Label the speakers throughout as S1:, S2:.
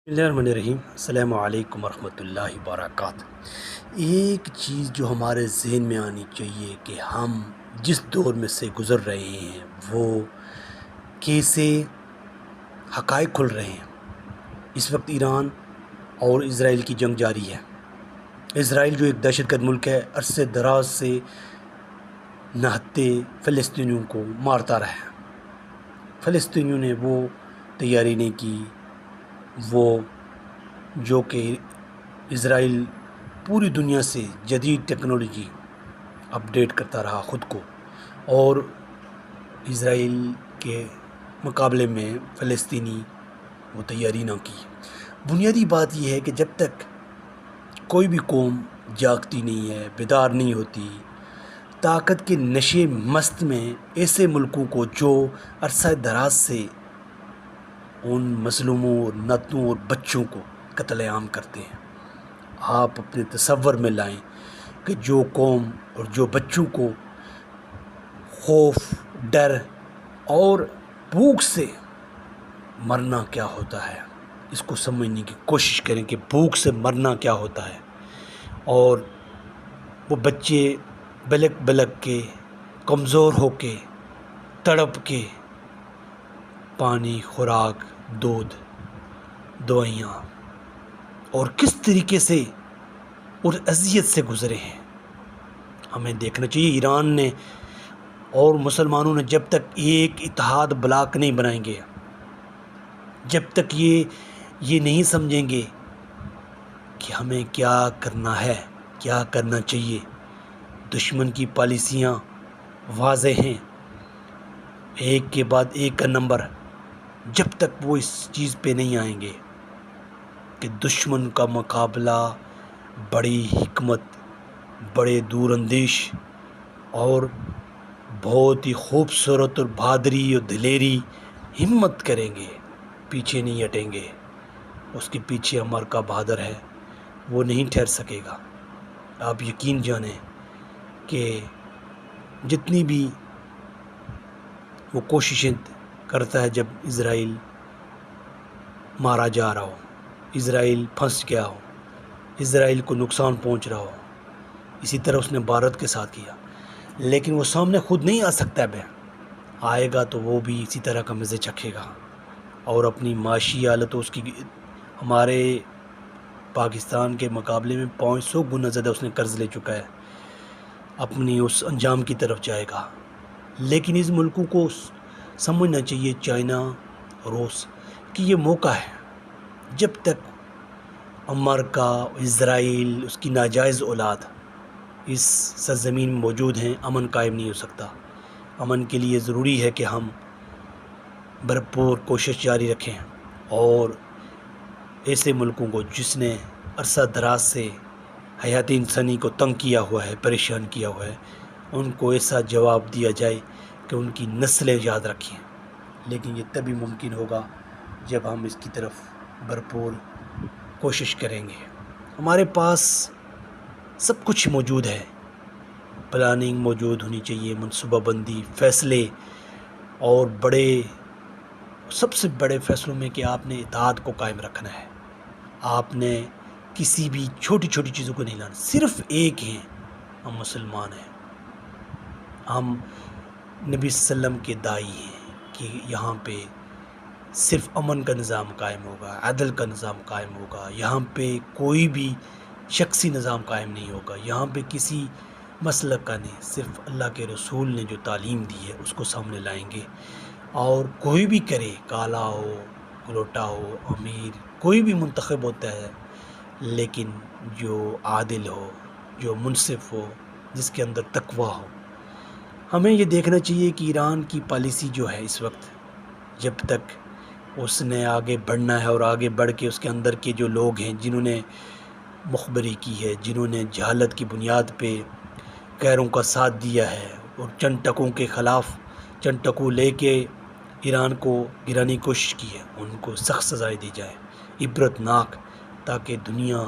S1: بسم اللہ الرحمن الرحیم۔ السلام علیکم ورحمۃ اللہ وبرکاتہ۔ ایک چیز جو ہمارے ذہن میں آنی چاہیے کہ ہم جس دور میں سے گزر رہے ہیں وہ کیسے حقائق کھل رہے ہیں۔ اس وقت ایران اور اسرائیل کی جنگ جاری ہے۔ اسرائیل جو ایک دہشت گرد ملک ہے، عرصے دراز سے نہتے فلسطینیوں کو مارتا رہا ہے۔ فلسطینیوں نے وہ تیاری نہیں کی، وہ جو کہ اسرائیل پوری دنیا سے جدید ٹیکنالوجی اپڈیٹ کرتا رہا خود کو، اور اسرائیل کے مقابلے میں فلسطینی وہ تیاری نہ کی۔ بنیادی بات یہ ہے کہ جب تک کوئی بھی قوم جاگتی نہیں ہے، بیدار نہیں ہوتی، طاقت کے نشے مست میں ایسے ملکوں کو جو عرصہ دراز سے ان مظلوموں اور نتنوں اور بچوں کو قتل عام کرتے ہیں، آپ اپنے تصور میں لائیں کہ جو قوم اور جو بچوں کو خوف، ڈر اور بھوک سے مرنا کیا ہوتا ہے، اس کو سمجھنے کی کوشش کریں کہ بھوک سے مرنا کیا ہوتا ہے۔ اور وہ بچے بلک بلک کے، کمزور ہو کے، تڑپ کے پانی، خوراک، دودھ، دوائیاں اور کس طریقے سے اور اذیت سے گزرے ہیں، ہمیں دیکھنا چاہیے۔ ایران نے اور مسلمانوں نے جب تک ایک اتحاد بلاک نہیں بنائیں گے، جب تک یہ نہیں سمجھیں گے کہ ہمیں کیا کرنا ہے، کیا کرنا چاہیے، دشمن کی پالیسیاں واضح ہیں، ایک کے بعد ایک کا نمبر، جب تک وہ اس چیز پہ نہیں آئیں گے کہ دشمن کا مقابلہ بڑی حکمت، بڑے دور اندیش اور بہت ہی خوبصورت اور بہادری اور دلیری ہمت کریں گے، پیچھے نہیں ہٹیں گے، اس کے پیچھے عمر کا بہادر ہے، وہ نہیں ٹھہر سکے گا۔ آپ یقین جانیں کہ جتنی بھی وہ کوششیں کرتا ہے، جب اسرائیل مارا جا رہا ہو، اسرائیل پھنس گیا ہو، اسرائیل کو نقصان پہنچ رہا ہو، اسی طرح اس نے بھارت کے ساتھ کیا، لیکن وہ سامنے خود نہیں آ سکتا ہے، آئے گا تو وہ بھی اسی طرح کا مزے چکھے گا، اور اپنی معاشی حالت اس کی ہمارے پاکستان کے مقابلے میں 500 گنا زیادہ اس نے قرض لے چکا ہے، اپنی اس انجام کی طرف جائے گا۔ لیکن اس ملکوں کو سمجھنا چاہیے، چائنا، روس، کہ یہ موقع ہے، جب تک امریکہ، اسرائیل، اس کی ناجائز اولاد اس سرزمین میں موجود ہیں، امن قائم نہیں ہو سکتا۔ امن کے لیے ضروری ہے کہ ہم بھرپور کوشش جاری رکھیں، اور ایسے ملکوں کو جس نے عرصہ دراز سے حیات انسانی کو تنگ کیا ہوا ہے، پریشان کیا ہوا ہے، ان کو ایسا جواب دیا جائے کہ ان کی نسلیں یاد رکھیں۔ لیکن یہ تبھی ممکن ہوگا جب ہم اس کی طرف بھرپور کوشش کریں گے۔ ہمارے پاس سب کچھ موجود ہے، پلاننگ موجود ہونی چاہیے، منصوبہ بندی، فیصلے، اور سب سے بڑے فیصلوں میں کہ آپ نے اتحاد کو قائم رکھنا ہے، آپ نے کسی بھی چھوٹی چھوٹی چیزوں کو نہیں لانا۔ صرف ایک ہیں، ہم مسلمان ہیں، ہم نبی صلی اللہ علیہ وسلم کے داعی ہیں کہ یہاں پہ صرف امن کا نظام قائم ہوگا، عدل کا نظام قائم ہوگا، یہاں پہ کوئی بھی شخصی نظام قائم نہیں ہوگا، یہاں پہ کسی مسلک کا نہیں، صرف اللہ کے رسول نے جو تعلیم دی ہے اس کو سامنے لائیں گے۔ اور کوئی بھی کرے، کالا ہو، گلوٹا ہو، امیر، کوئی بھی منتخب ہوتا ہے، لیکن جو عادل ہو، جو منصف ہو، جس کے اندر تقوی ہو۔ ہمیں یہ دیکھنا چاہیے کہ ایران کی پالیسی جو ہے اس وقت، جب تک اس نے آگے بڑھنا ہے، اور آگے بڑھ کے اس کے اندر کے جو لوگ ہیں جنہوں نے مخبری کی ہے، جنہوں نے جہالت کی بنیاد پہ غیروں کا ساتھ دیا ہے، اور چند ٹکوں کے خلاف چند ٹکوں لے کے ایران کو گرانے کی کوشش کی ہے، ان کو سخت سزائیں دی جائیں، عبرت ناک، تاکہ دنیا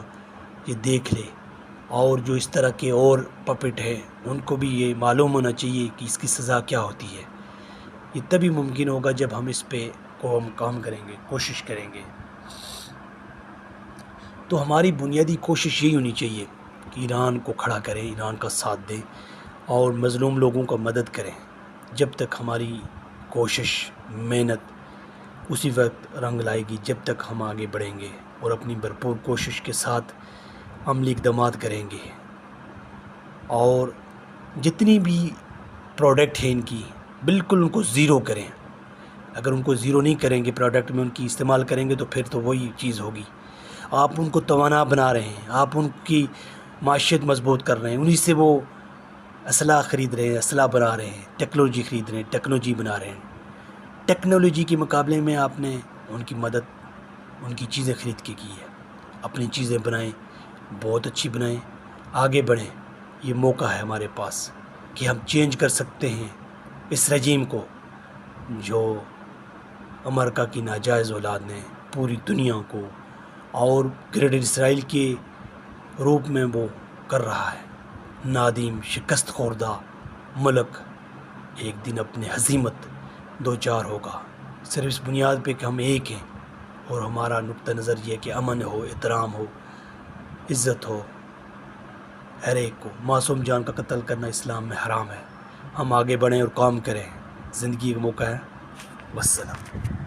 S1: یہ دیکھ لے، اور جو اس طرح کے اور پپٹ ہیں ان کو بھی یہ معلوم ہونا چاہیے کہ اس کی سزا کیا ہوتی ہے۔ یہ تبھی ممکن ہوگا جب ہم اس پہ کام کریں گے، کوشش کریں گے۔ تو ہماری بنیادی کوشش یہی ہونی چاہیے کہ ایران کو کھڑا کریں، ایران کا ساتھ دیں اور مظلوم لوگوں کا مدد کریں۔ جب تک ہماری کوشش، محنت اسی وقت رنگ لائے گی جب تک ہم آگے بڑھیں گے اور اپنی بھرپور کوشش کے ساتھ عملی اقدامات کریں گے، اور جتنی بھی پروڈکٹ ہیں ان کی بالکل ان کو زیرو کریں۔ اگر ان کو زیرو نہیں کریں گے، پروڈکٹ میں ان کی استعمال کریں گے، تو پھر تو وہی چیز ہوگی۔ آپ ان کو توانا بنا رہے ہیں، آپ ان کی معیشت مضبوط کر رہے ہیں، انہی سے وہ اسلحہ خرید رہے ہیں، اسلحہ بنا رہے ہیں، ٹیکنالوجی خرید رہے ہیں، ٹیکنالوجی بنا رہے ہیں۔ ٹیکنالوجی کے مقابلے میں آپ نے ان کی مدد، ان کی چیزیں خرید کے کی ہے۔ اپنی چیزیں بنائیں، بہت اچھی بنائیں، آگے بڑھیں۔ یہ موقع ہے ہمارے پاس کہ ہم چینج کر سکتے ہیں اس رجیم کو، جو امریکہ کی ناجائز اولاد نے پوری دنیا کو اور گریٹر اسرائیل کے روپ میں وہ کر رہا ہے۔ نادم، شکست خوردہ ملک ایک دن اپنے ہزیمت دوچار ہوگا، صرف اس بنیاد پہ کہ ہم ایک ہیں اور ہمارا نقطہ نظر یہ ہے کہ امن ہو، احترام ہو، عزت ہو ہر ایک کو۔ معصوم جان کا قتل کرنا اسلام میں حرام ہے۔ ہم آگے بڑھیں اور کام کریں، زندگی کا موقع ہے۔ والسلام۔